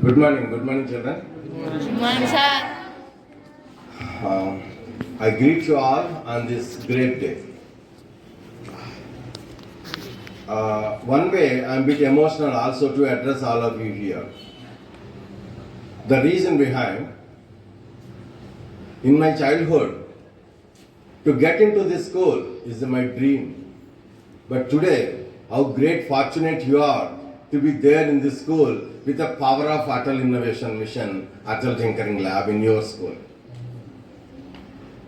Good morning, children. Good morning, sir. I greet you all on this great day. One way, I'm a bit emotional also to address all of you here. The reason behind, in my childhood, to get into this school is my dream. But today, how great fortunate you are to be there in this school with the power of Atal Innovation Mission, Atal Tinkering Lab in your school.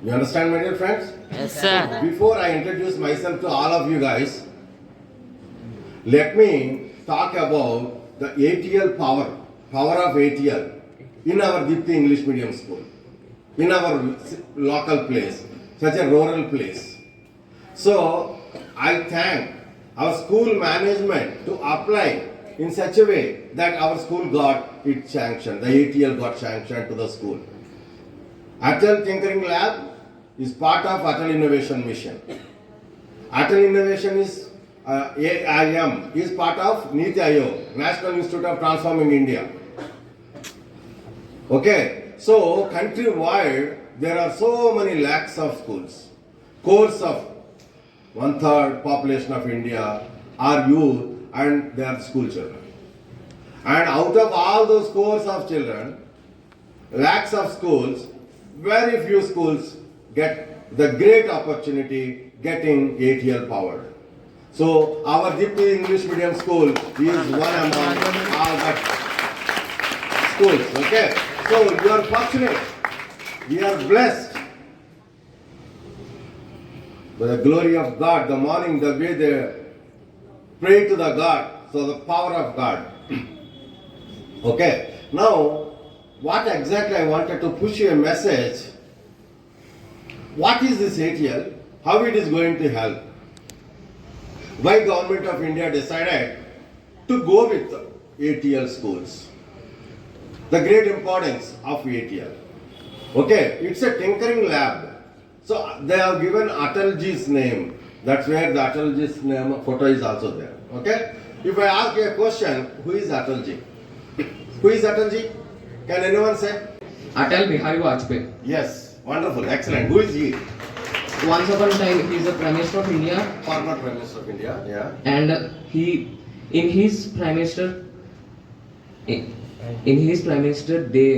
You understand, my dear friends? Yes, sir. Before I introduce myself to all of you guys, let me talk about the ATL power of ATL in our Dipti English Medium School, in our local place, such a rural place. So, I thank our school management to apply in such a way that our school got it sanctioned, the ATL got sanctioned to the school. Atal Tinkering Lab is part of Atal Innovation Mission. Atal Innovation is AIM is part of Niti Aayog, National Institute of Transforming India. Okay, so countrywide there are so many lakhs of schools. Course of 1/3 population of India are youth and they are school children. And out of all those scores of children, lakhs of schools, very few schools get the great opportunity getting ATL powered. So our Dipti English Medium School is one among all the schools. Okay, so you are fortunate, we are blessed. By the glory of God, the morning, the way they pray to the God, so the power of God. Okay, now what exactly I wanted to push you a message. What is this ATL? How it is going to help? Why Government of India decided to go with ATL schools? The great importance of ATL. Okay, it's a tinkering lab. So they have given Atalji's name. That's where the Atalji's name photo is also there. Okay? If I ask you a question, who is Atalji? Who is Atalji? Can anyone say? Atal Bihari Vajpayee. Yes, wonderful, excellent. Who is he? Once upon a time, he is the Prime Minister of India, Former Prime Minister of India. Yeah. and in his Prime Minister, day,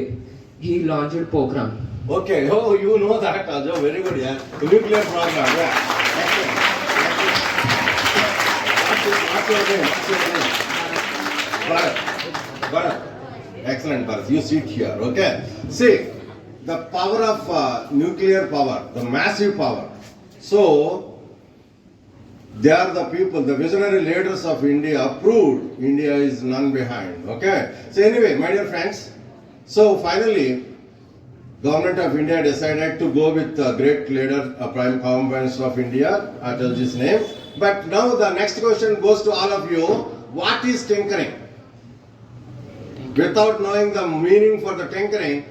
he launched Pokhran. Okay. Oh, you know that also. Very good. Yeah. The nuclear program. Yeah. Excellent. What's your name? Bharat. Bharat. Excellent, Bharat. You sit here. Okay. See, the power of nuclear power, the massive power. So, they are the people, the visionary leaders of India proved India is none behind. Okay. So anyway, my dear friends, so finally, Government of India decided to go with the great leader, Prime Minister of India, Atalji's name. But now the next question goes to all of you. What is tinkering? Without knowing the meaning for the tinkering,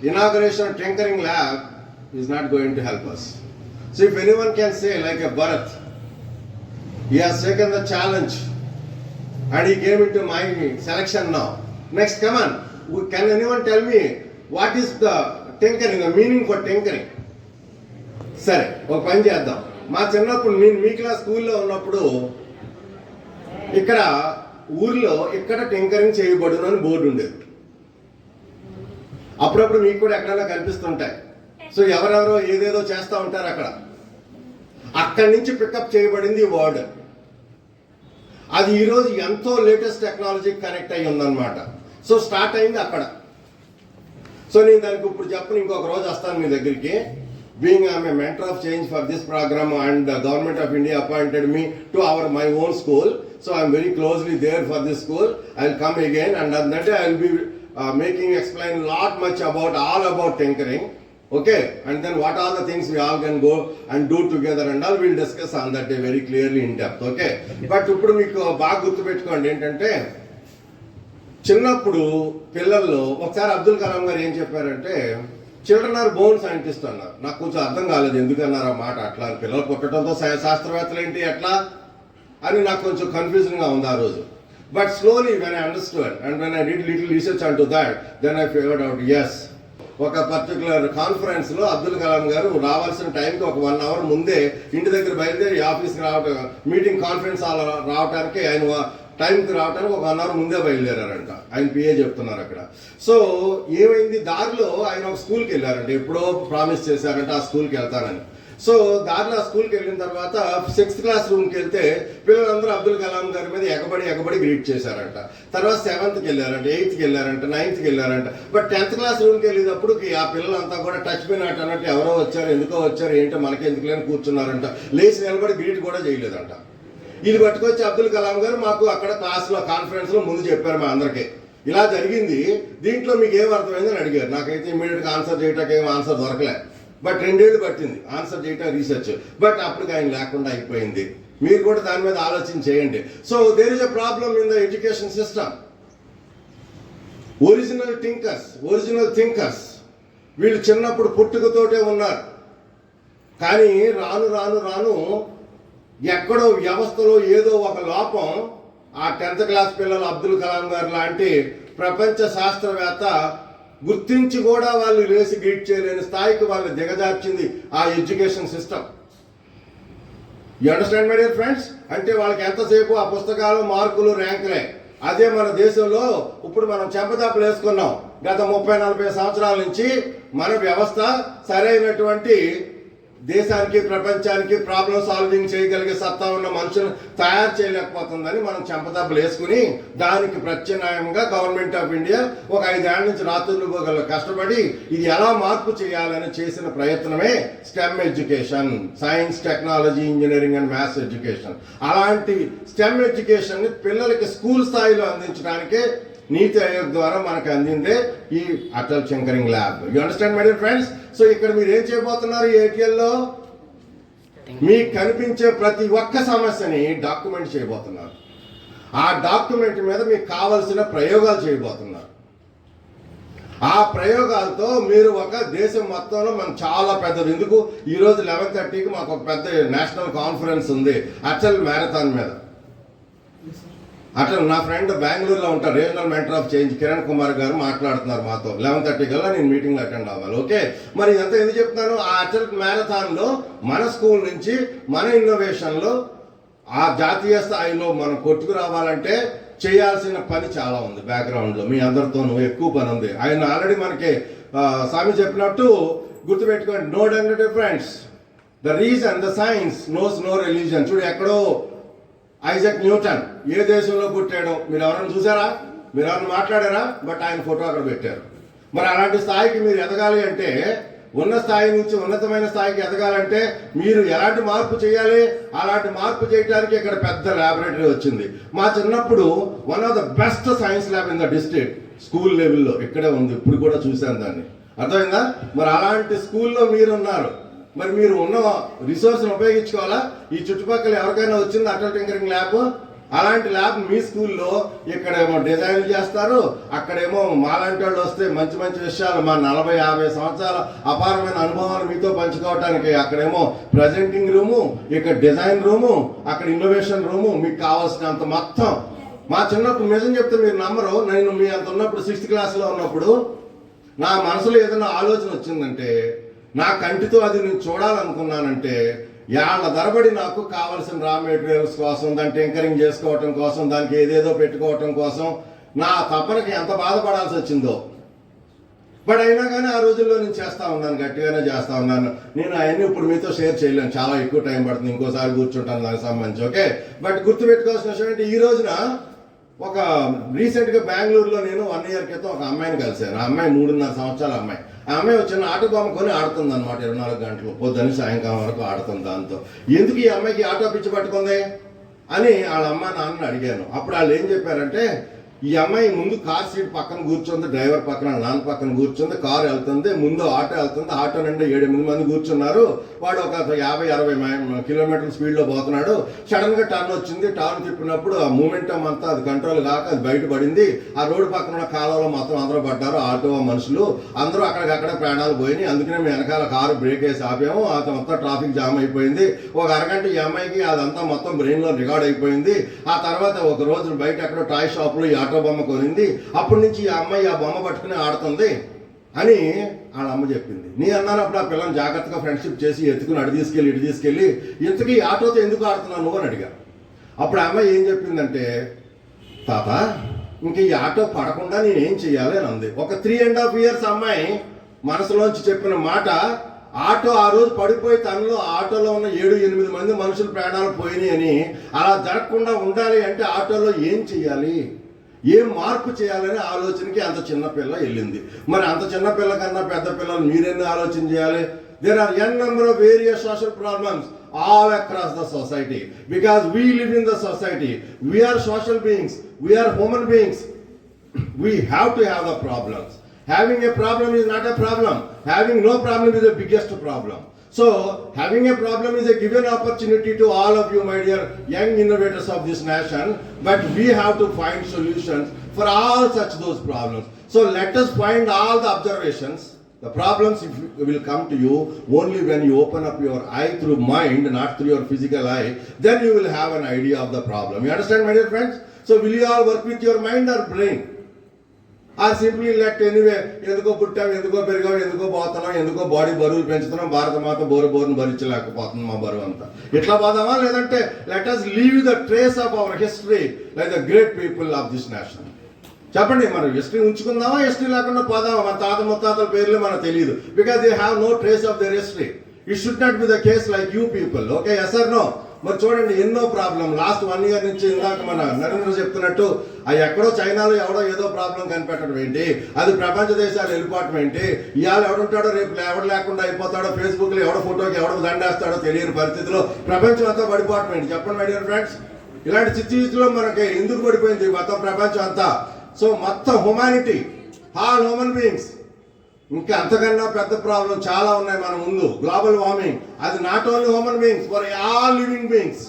inauguration of tinkering lab is not going to help us. So if anyone can say like a Bharat, he has taken the challenge and he came into my selection now. Next, come on. Can anyone tell me what is the tinkering, the meaning for tinkering? సరే ఒక పని చేద్దాం. మా చిన్నప్పుడు నేను మీ class స్కూల్లో ఉన్నప్పుడు ఇక్కడ ఊర్లో ఇక్కడ టింకరింగ్ చేయబడును అని బోర్డు ఉండేది. అప్పుడప్పుడు మీకు కూడా ఎక్కడైనా కనిపిస్తుంటాయి. సో ఎవరెవరో ఏదేదో చేస్తూ ఉంటారు అక్కడ. అక్కడి నుంచి పికప్ చేయబడింది ఈ వర్డ్. అది ఈరోజు ఎంతో లేటెస్ట్ టెక్నాలజీ కనెక్ట్ అయ్యి ఉందన్నమాట. సో స్టార్ట్ అయింది అక్కడ. సో నేను దానికి ఇప్పుడు చెప్పను, ఇంకొక రోజు వస్తాను మీ దగ్గరికి. Being I am a mentor of change for this program and the Government of India appointed me to my own school. So I am very closely there for this school. I will come again and on that day I will be explain lot much about all about tinkering. Okay, and then what are the things we all can go and do together and all we will discuss on that day very clearly in depth. Okay, but ఇప్పుడు మీకు బాగా గుర్తుపెట్టుకోండి ఏంటంటే చిన్నప్పుడు పిల్లల్లో ఒకసారి అబ్దుల్ కలాం గారు ఏం చెప్పారంటే చిల్డ్రన్ ఆర్ బోర్న్ సైంటిస్ట్ అన్నారు. నాకు కొంచెం అర్థం కాలేదు ఎందుకన్నారు ఆ మాట. అట్లా పిల్లలు పుట్టడంతో శాస్త్రవేత్తలు ఏంటి ఎట్లా అని నాకు కొంచెం కన్ఫ్యూజన్గా ఉంది ఆ రోజు. But slowly when I understood and when I did little research onto that, then I figured out, yes, ఒక పర్టికులర్ కాన్ఫరెన్స్ లో అబ్దుల్ కలాం గారు రావాల్సిన టైంకి ఒక 1 hour ముందే ఇంటి దగ్గర బయలుదేరి ఆఫీస్కి రావటం, మీటింగ్ కాన్ఫరెన్స్ హాల్ రావడానికి ఆయన టైంకి రావడానికి ఒక 1 hour ముందే బయలుదేరారంట. ఆయన పిఏ చెప్తున్నారు అక్కడ. సో ఏమైంది, దారిలో ఆయన ఒక స్కూల్కి వెళ్ళారంట, ఎప్పుడో ప్రామిస్ చేశారంట ఆ స్కూల్కి వెళ్తానని. సో దారిలో ఆ స్కూల్కి వెళ్ళిన తర్వాత 6th క్లాస్ రూమ్కి వెళ్తే పిల్లలందరూ అబ్దుల్ కలాం గారి మీద ఎగబడి గ్రీట్ చేశారంట. తర్వాత 7th వెళ్ళారంట, 8th వెళ్ళారంట, 9th వెళ్ళారంట. But 10th class రూమ్కి వెళ్ళేటప్పుడు ఆ పిల్లలంతా కూడా టచ్ మీ నాట్ అన్నట్టు ఎవరో వచ్చారు, ఎందుకో వచ్చారు, ఏంటో మనకి ఎందుకు లేని కూర్చున్నారంట. లేచి నిలబడి గ్రీట్ కూడా చేయలేదంట. ఇది పట్టుకొచ్చి అబ్దుల్ కలాం గారు మాకు అక్కడ క్లాస్లో కాన్ఫరెన్స్లో ముందు చెప్పారు మా అందరికీ, ఇలా జరిగింది, దీంట్లో మీకు ఏం అర్థమైందని అడిగారు. నాకైతే ఇమీడియట్గా ఆన్సర్ చేయటానికి ఏం ఆన్సర్ దొరకలే. బట్ 2 ఏళ్ళు పట్టింది ఆన్సర్ చేయటం, రీసెర్చ్. బట్ అప్పటికి ఆయన లేకుండా అయిపోయింది. మీరు కూడా దాని మీద ఆలోచన చేయండి. So there is a problem in the education system. Original thinkers వీళ్ళు చిన్నప్పుడు పుట్టుకతోటే ఉన్నారు. కానీ రాను రాను రాను ఎక్కడో వ్యవస్థలో ఏదో ఒక లోపం ఆ 10th క్లాస్ పిల్లలు అబ్దుల్ కలాం గారు లాంటి ప్రపంచ శాస్త్రవేత్త గుర్తించి కూడా వాళ్ళు లేసి గ్రీట్ చేయలేని స్థాయికి వాళ్ళు దిగజార్చింది ఆ education system. You understand my dear friends? అంటే వాళ్ళకి ఎంతసేపు ఆ పుస్తకాలు, మార్కులు, ర్యాంకులే. అదే మన దేశంలో ఇప్పుడు మనం చెంపదెబ్బలు వేసుకున్నాం. గత 30-40 సంవత్సరాల నుంచి మన వ్యవస్థ సరైనటువంటి దేశానికి, ప్రపంచానికి ప్రాబ్లం సాల్వింగ్ చేయగలిగే సత్తా ఉన్న మనుషులు తయారు చేయలేకపోతుందని మనం చెంపదెబ్బలు వేసుకుని దానికి ప్రత్యామ్నాయంగా గవర్నమెంట్ ఆఫ్ ఇండియా ఒక 5 ఏళ్ల నుంచి రాత్రులు కష్టపడి ఇది ఎలా మార్పు చేయాలని చేసిన ప్రయత్నమే stem education, science, technology, engineering and maths education. అలాంటి స్టెమ్ ఎడ్యుకేషన్ ని పిల్లలకి స్కూల్ స్థాయిలో అందించడానికే నీతి ఆయోగ్ ద్వారా మనకు అందిందే ఈ Atal tinkering lab. You understand my dear friends? So ఇక్కడ మీరు ఏం చేయబోతున్నారు, ఈ ఏటీఎల్లో మీకు కనిపించే ప్రతి ఒక్క సమస్యని డాక్యుమెంట్ చేయబోతున్నారు. ఆ డాక్యుమెంట్ మీద మీకు కావలసిన ప్రయోగాలు చేయబోతున్నారు. ఆ ప్రయోగాలతో మీరు ఒక దేశం మొత్తంలో మనం చాలా పెద్దది. ఎందుకు ఈరోజు 11:30కి మాకు ఒక పెద్ద నేషనల్ కాన్ఫరెన్స్ ఉంది అటల్ మ్యారథాన్ మీద. అట్లా నా ఫ్రెండ్ బెంగళూరులో ఉంటారు, regional mentor of change Kiran Kumar గారు మాట్లాడుతున్నారు మాతో. 11:30 కల్లా నేను మీటింగ్లో అటెండ్ అవ్వాలి. ఓకే, మరి ఇదంతా ఎందుకు చెప్తున్నాను, ఆ అటల్ మ్యారథాన్లో మన స్కూల్ నుంచి మన ఇన్నోవేషన్లో ఆ జాతీయ స్థాయిలో మనం కొట్టుకు రావాలంటే చేయాల్సిన పని చాలా ఉంది. బ్యాక్గ్రౌండ్లో మీ అందరితోనూ ఎక్కువ పని ఉంది. ఆయన ఆల్రెడీ మనకి స్వామి చెప్పినట్టు గుర్తుపెట్టుకోండి, no difference, the reason the science knows no religion. చూడు, ఎక్కడో ఐజాక్ న్యూటన్ ఏ దేశంలో పుట్టాడో మీరు ఎవరైనా చూసారా, మీరు ఎవరైనా మాట్లాడారా? బట్ ఆయన ఫోటో అక్కడ పెట్టారు. మరి అలాంటి స్థాయికి మీరు ఎదగాలి అంటే, ఉన్న స్థాయి నుంచి ఉన్నతమైన స్థాయికి ఎదగాలంటే మీరు ఎలాంటి మార్పు చేయాలి? అలాంటి మార్పు చేయడానికి ఇక్కడ పెద్ద ల్యాబొరేటరీ వచ్చింది. మా చిన్నప్పుడు one of the best science lab in the district school లెవెల్లో ఇక్కడే ఉంది. ఇప్పుడు కూడా చూశాను దాన్ని. అర్థమైందా? మరి అలాంటి స్కూల్లో మీరున్నారు. మరి మీరు ఉన్న రిసోర్స్ని ఉపయోగించుకోవాలా? ఈ చుట్టుపక్కల ఎవరికైనా వచ్చింది అటల్ టింకరింగ్ ల్యాబ్, అలాంటి ల్యాబ్ మీ స్కూల్లో ఇక్కడేమో డిజైన్ చేస్తారు, అక్కడేమో మాలాంటి వాళ్ళు వస్తే మంచి మంచి విషయాలు, మా 40-50 సంవత్సరాల అపారమైన అనుభవాలు మీతో పంచుకోవటానికి అక్కడేమో ప్రజెంటింగ్ రూము, ఇక్కడ డిజైన్ రూము, అక్కడ ఇన్నోవేషన్ రూము, మీకు కావాల్సినంత మొత్తం. మా చిన్నప్పుడు నిజం చెప్తే మీరు నమ్మరు, నేను మీ అంత ఉన్నప్పుడు 6th క్లాస్లో ఉన్నప్పుడు నా మనసులో ఏదైనా ఆలోచన వచ్చిందంటే, నా కంటితో అది నేను చూడాలనుకున్నానంటే ఏళ్ల తరబడి నాకు కావలసిన రా మెటీరియల్స్ కోసం, దాన్ని టింకరింగ్ చేసుకోవటం కోసం, దానికి ఏదేదో పెట్టుకోవటం కోసం నా తపనకి ఎంత బాధపడాల్సి వచ్చిందో. బట్ అయినా కానీ ఆ రోజుల్లో నేను చేస్తా ఉన్నాను, గట్టిగానే చేస్తా ఉన్నాను. నేను అవన్నీ ఇప్పుడు మీతో షేర్ చేయలేను, చాలా ఎక్కువ టైం పడుతుంది, ఇంకోసారి కూర్చుంటాను దానికి సంబంధించి. ఓకే, బట్ గుర్తుపెట్టుకోవాల్సిన విషయం ఏంటి, ఈ రోజున ఒక రీసెంట్గా బెంగళూరులో నేను 1 year క్రితం ఒక అమ్మాయిని కలిశాను. ఆ అమ్మాయి 3.5 సంవత్సరాల అమ్మాయి. ఆ అమ్మాయి వచ్చిన ఆటో బొమ్మ కొని ఆడుతుంది అనమాట. 24 గంటలు పొద్దున్న సాయంకాలం వరకు ఆడుతుంది. దాంతో ఎందుకు ఈ అమ్మాయికి ఆటో పిచ్చి పట్టుకుంది అని వాళ్ళ అమ్మ నాన్నని అడిగాను. అప్పుడు వాళ్ళు ఏం చెప్పారంటే, ఈ అమ్మాయి ముందు కార్ సీట్ పక్కన కూర్చుంది, డ్రైవర్ పక్కన నాన్న పక్కన కూర్చుంది, కారు వెళ్తుంది, ముందు ఆటో వెళ్తుంది, ఆటో నిండా 7-8 మంది కూర్చున్నారు. వాడు ఒక 50-60 కిలోమీటర్ల స్పీడ్లో పోతున్నాడు. సడన్ గా టర్న్ వచ్చింది. టర్న్ తిప్పినప్పుడు ఆ మూమెంటం అంతా అది కంట్రోల్ కాక అది బయటపడింది. ఆ రోడ్డు పక్కన ఉన్న కాలంలో మొత్తం అందరూ పడ్డారు, ఆటో మనుషులు అందరూ అక్కడికక్కడ ప్రాణాలు పోయినాయి. అందుకనే మేము వెనకాల కారు బ్రేక్ వేసి ఆపాము. అది మొత్తం ట్రాఫిక్ జామ్ అయిపోయింది. ఒక అరగంట ఈ అమ్మాయికి అదంతా మొత్తం బ్రెయిన్ లో రికార్డ్ అయిపోయింది. ఆ తర్వాత ఒక రోజు బయట ఎక్కడో టాయ్ షాప్ లో ఆటో బొమ్మ కొనింది. అప్పటి నుంచి ఈ అమ్మాయి ఆ బొమ్మ పట్టుకుని ఆడుతుంది అని వాళ్ళ అమ్మ చెప్పింది. నీ అన్నాను అప్పుడు ఆ పిల్లని జాగ్రత్తగా ఫ్రెండ్షిప్ చేసి ఎత్తుకుని ఇటు తీసుకెళ్ళి ఇంతకీ ఈ ఆటోతో ఎందుకు ఆడుతున్నావు నువ్వు అని అడిగా. అప్పుడు ఆ అమ్మాయి ఏం చెప్పిందంటే, తాత ఇంక ఈ ఆటో పడకుండా నేనేం చెయ్యాలి అని అంది. ఒక 3.5 years అమ్మాయి మనసులోంచి చెప్పిన మాట. ఆటో ఆ రోజు పడిపోయి తనలో ఆటోలో ఉన్న 7-8 మంది మనుషులు ప్రాణాలు పోయినాయి అని, అలా జరగకుండా ఉండాలి అంటే ఆటోలో ఏం చెయ్యాలి, ఏం మార్పు చేయాలనే ఆలోచనకి అంత చిన్న పిల్ల వెళ్ళింది. మరి అంత చిన్న పిల్ల కన్నా పెద్ద పిల్లలు మీరెన్ని ఆలోచన చేయాలి? There are n number of various social problems all across the society because we live in the society. We are social beings. We are human beings. We have to have the problems. Having a problem is not a problem. Having no problem is the biggest problem. So, having a problem is a given opportunity to all of you, my dear young innovators of this nation, but we have to find solutions for all such those problems. So, let us find all the observations. The problems will come to you only when you open up your eye through mind, not through your physical eye. Then you will have an idea of the problem. You understand, my dear friends? So, will you all work with your mind or brain? Or simply let anyway, ఎందుకో పుట్టాం, ఎందుకో పెరిగాం, ఎందుకో పోతున్నాం, ఎందుకో body బరువులు పెంచుతున్నాం, భారత మాత బోరును భరించలేకపోతుంది మా బరువు అంతా. ఇట్లా పోదామా? లేదంటే let us leave the trace of our history like the great people of this nation. చెప్పండి, మనం హిస్టరీ ఉంచుకుందామా, హిస్టరీ లేకుండా పోదామా? మన తాత ముత్తాతల పేర్లు మనకు తెలియదు. Because they have no trace of their history. It should not be the case like you people. Okay, yes or no? మరి చూడండి, ఎన్నో ప్రాబ్లం లాస్ట్ 1 year నుంచి ఇందాక మన నరేంద్ర చెప్తున్నట్టు అది ఎక్కడో చైనాలో ఎవడో ఏదో ప్రాబ్లం కనిపెట్టడం ఏంటి, అది ప్రపంచ దేశాలు వెళ్ళిపోవటం ఏంటి, ఇవాళ ఎవడుంటాడో రేపు ఎవడు లేకుండా అయిపోతాడో, ఫేస్బుక్ లో ఎవడో ఫోటోకి ఎవడో దండేస్తాడో తెలియని పరిస్థితిలో ప్రపంచం అంతా పడిపోవటం ఏంటి? చెప్పండి మై డియర్ ఫ్రెండ్స్. ఇలాంటి సిచ్యువేషన్లో మనకి ఎందుకు పడిపోయింది మొత్తం ప్రపంచం అంతా? సో మొత్తం హ్యుమానిటీ, ఆల్ హ్యూమన్ బీయింగ్స్. ఇంకా అంతకన్నా పెద్ద ప్రాబ్లం చాలా ఉన్నాయి మన ముందు. గ్లోబల్ వార్మింగ్, అది not only human beings, for all living beings.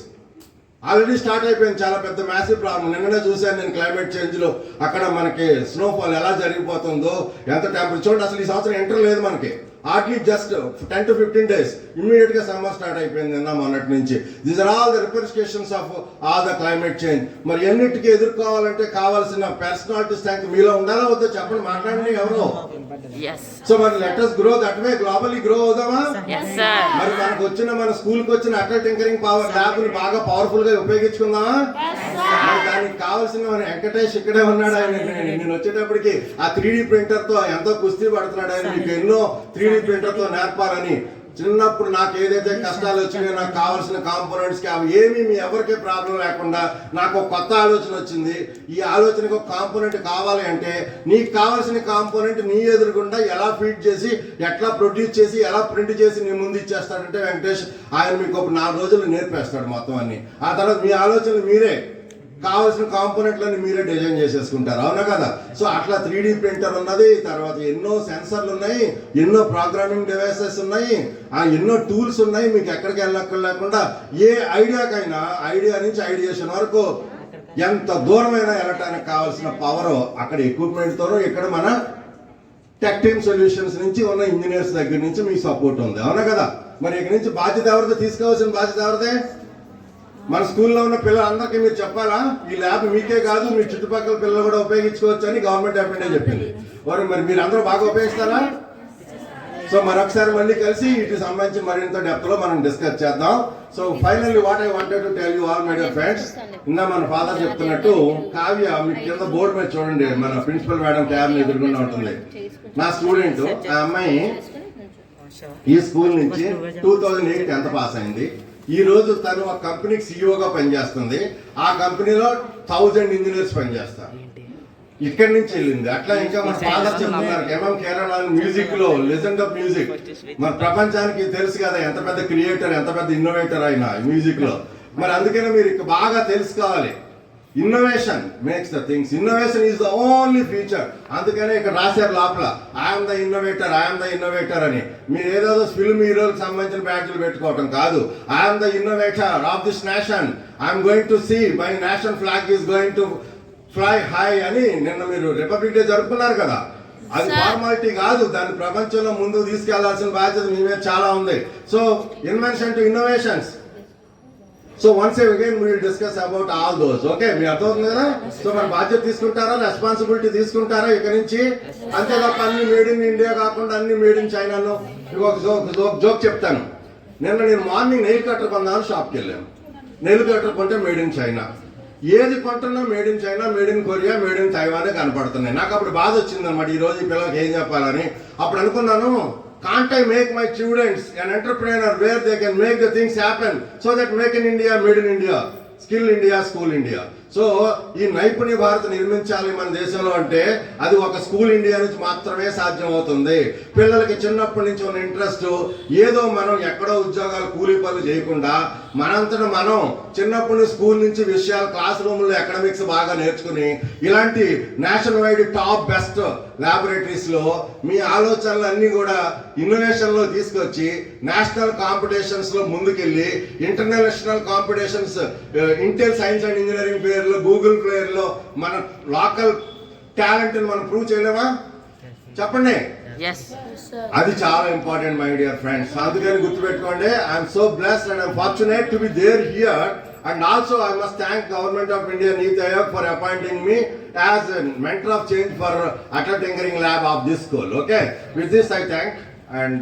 Already start అయిపోయింది, చాలా పెద్ద మ్యాసివ్ ప్రాబ్లం. నిన్ననే చూశాను నేను క్లైమేట్ చేంజ్ లో, అక్కడ మనకి స్నోఫాల్ ఎలా జరిగిపోతుందో, ఎంత టెంపరేచర్ చూడండి. అసలు ఈ సంవత్సరం ఎంటర్ లేదు మనకి. Hardly just 10 to 15 days immediate గా సమ్మర్ స్టార్ట్ అయిపోయింది నిన్న మొన్నటి నుంచి. These are all the repercussions of all the climate change. మరి ఎన్నిటికీ ఎదుర్కోవాలంటే కావాల్సిన పర్సనాలిటీ స్ట్రెంగ్త్ మీలో ఉండాలా వద్దా? చెప్పండి, మాట్లాడండి ఎవరు. సో మరి let us grow that way, globally grow అవుదామా? మరి మనకు వచ్చిన మన స్కూల్ కి వచ్చిన అటల్ టింకరింగ్ పవర్ ల్యాబ్ ని బాగా పవర్ఫుల్ గా ఉపయోగించుకుందామా? మరి దానికి కావాల్సిన మన వెంకటేష్ ఇక్కడే ఉన్నాడు. ఆయన నేను వచ్చేటప్పటికి ఆ 3D ప్రింటర్ తో ఎంతో కుస్తీ పడుతున్నాడు. ఆయన మీకు ఎన్నో 3D ప్రింటర్ తో నేర్పాలని. చిన్నప్పుడు నాకు ఏదైతే కష్టాలు వచ్చినాయో, నాకు కావాల్సిన కాంపోనెంట్స్ కి అవి ఏమీ మీ ఎవరికే ప్రాబ్లం లేకుండా నాకు ఒక కొత్త ఆలోచన వచ్చింది. ఈ ఆలోచనకు ఒక కాంపోనెంట్ కావాలి అంటే నీకు కావాల్సిన కాంపోనెంట్ నీ ఎదురుగుండా ఎలా ఫీడ్ చేసి, ఎట్లా ప్రొడ్యూస్ చేసి, ఎలా ప్రింట్ చేసి నీ ముందు ఇచ్చేస్తాడంటే వెంకటేష్, ఆయన మీకు ఒక 4 రోజులు నేర్పేస్తాడు మొత్తం అన్ని. ఆ తర్వాత మీ ఆలోచనలు మీరే, కావాల్సిన కాంపోనెంట్లని మీరే డిజైన్ చేసేసుకుంటారు, అవునా కదా? సో అట్లా 3D ప్రింటర్ ఉన్నది, తర్వాత ఎన్నో సెన్సర్లు ఉన్నాయి, ఎన్నో ప్రోగ్రామింగ్ డివైసెస్ ఉన్నాయి, ఎన్నో టూల్స్ ఉన్నాయి. మీకు ఎక్కడికి వెళ్ళక్కర్లేకుండా ఏ ఐడియాకైనా, ఐడియా నుంచి ఐడియేషన్ వరకు ఎంత దూరమైనా వెళ్ళటానికి కావాల్సిన పవర్ అక్కడ ఎక్విప్మెంట్ తోనో, ఇక్కడ మన టెక్ టీమ్ సొల్యూషన్స్ నుంచి ఉన్న ఇంజనీర్స్ దగ్గర నుంచి మీకు సపోర్ట్ ఉంది, అవునా కదా? మరి ఇక్కడ నుంచి బాధ్యత ఎవరితో? తీసుకోవాల్సిన బాధ్యత ఎవరిదే? మన స్కూల్లో ఉన్న పిల్లలందరికీ మీరు చెప్పాలా, ఈ ల్యాబ్ మీకే కాదు మీ చుట్టుపక్కల పిల్లలు కూడా ఉపయోగించుకోవచ్చు అని గవర్నమెంట్ అఫీడే చెప్పింది. మరి మీరు అందరూ బాగా ఉపయోగిస్తారా? సో మరొకసారి మళ్ళీ కలిసి వీటికి సంబంధించి మరింత డెప్త్ లో మనం డిస్కస్ చేద్దాం. So finally what I wanted to tell you all my dear friends, ఇందా మన ఫాదర్ చెప్తున్నట్టు కావ్య మీకు కింద బోర్డు మీద చూడండి, మన ప్రిన్సిపల్ మేడం క్యాబ్ ఎదురుకుండా ఉంటుంది. నా స్టూడెంట్, ఆ అమ్మాయి ఈ స్కూల్ నుంచి 2008 10th పాస్ అయింది. ఈ రోజు తను ఒక కంపెనీకి సిఇఓగా పనిచేస్తుంది. ఆ కంపెనీలో 1000 ఇంజనీర్స్ పనిచేస్తారు. ఇక్కడి నుంచి వెళ్ళింది. అట్లా ఇంకా మన ఫాదర్ చెప్తున్నారు, ఎంఎం కేరళ మ్యూజిక్ లో లెజెండ్ ఆఫ్ మ్యూజిక్. మన ప్రపంచానికి తెలుసు కదా ఎంత పెద్ద క్రియేటర్, ఎంత పెద్ద ఇన్నోవేటర్ అయినా మ్యూజిక్ లో. మరి అందుకనే మీరు బాగా తెలుసుకోవాలి. Innovation makes the things. Innovation is the only future. అందుకనే ఇక్కడ రాశారు లోపల ఐఎమ్ ద ఇన్నోవేటర్ అని. మీరు ఏదో ఫిల్మ్ హీరోలకు సంబంధించిన బ్యాడ్జ్లు పెట్టుకోవటం కాదు. I'm the innovator of this nation. I'm going to see my national flag is going to fly high అని నిన్న మీరు రిపబ్లిక్ డే జరుపుకున్నారు కదా. అది ఫార్మాలిటీ కాదు, దాన్ని ప్రపంచంలో ముందుకు తీసుకెళ్లాల్సిన బాధ్యత మీ మీద చాలా ఉంది. So invention to innovations. So once again we will discuss about all those. Okay, మీ అర్థమవుతుంది కదా. సో మన బాధ్యత తీసుకుంటారా, రెస్పాన్సిబిలిటీ తీసుకుంటారా ఇక నుంచి? అంతే తప్ప అన్ని మేడ్ ఇన్ ఇండియా కాకుండా అన్ని మేడ్ ఇన్ చైనాను. ఒక జోక్ చెప్తాను. నేను మార్నింగ్ నెయిల్ కట్టర్ కొందామని షాప్కి వెళ్ళాను. నెయిల్ కట్టర్ కొంటే మేడ్ ఇన్ చైనా. ఏది కొంటున్నా made in China, made in Korea, made in తైవానే కనపడుతున్నాయి. నాకు అప్పుడు బాధ వచ్చింది అనమాట, ఈ రోజు ఈ పిల్లలకి ఏం చెప్పాలని. అప్పుడు అనుకున్నాను, can't I make my students an entrepreneur where they can make the things happen so that make in India, made in India, skill India, school India. So ఈ నైపుణ్య భారత్ నిర్మించాలి మన దేశంలో అంటే అది ఒక స్కూల్ ఇండియా నుంచి మాత్రమే సాధ్యం అవుతుంది. పిల్లలకి చిన్నప్పటి నుంచి ఉన్న ఇంట్రెస్ట్, ఏదో మనం ఎక్కడో ఉద్యోగాలు కూలీ పనులు చేయకుండా మనంతటా మనం చిన్నప్పటి స్కూల్ నుంచి విషయాలు క్లాస్ రూమ్లో ఎకనామిక్స్ బాగా నేర్చుకుని ఇలాంటి national wide top best laboratories లో మీ ఆలోచనలు అన్ని కూడా ఇన్నోవేషన్ లో తీసుకొచ్చి నేషనల్ కాంపిటీషన్స్ లో ముందుకెళ్ళి international competitions Intel science and engineering పేర్లో, గూగుల్ పేర్లో మన లోకల్ టాలెంట్ మనం ప్రూవ్ చేయలేమా? చెప్పండి. Yes. అది చాలా ఇంపార్టెంట్ మై డియర్ ఫ్రెండ్స్. అందుకని గుర్తుపెట్టుకోండి, I'm so blessed and I'm fortunate to be there here. And also I must thank Government of India, Neeti Aayog, for appointing me as a mentor of change for Atal Tinkering Lab of this school. Okay, with this I thank and